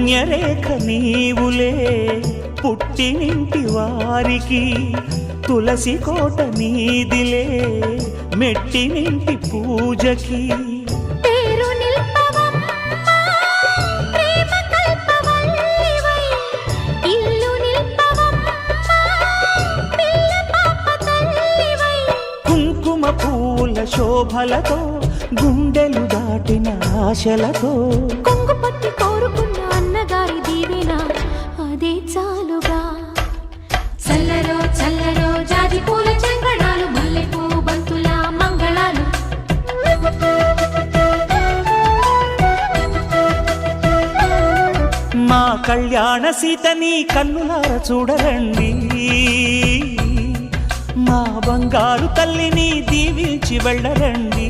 పుణ్యరేఖ నీవులే పుట్టినింటి వారికి తులసి కోట నీదిలే మెట్టినింటి పూజకి కుంకుమ పూల శోభలతో గుండెలు దాటిన ఆశలతో కొంగు పట్టి కోరుకున్న అన్నగారి దీవెన అదే చాలుగా చల్లరో చల్లరో జాజి పూల చంగడాలు మల్లెపూ బంతుల మంగళాలు మా కళ్యాణ సీతని కన్నులార చూడరండి మా బంగారు తల్లిని దీవించి వెళ్ళరండి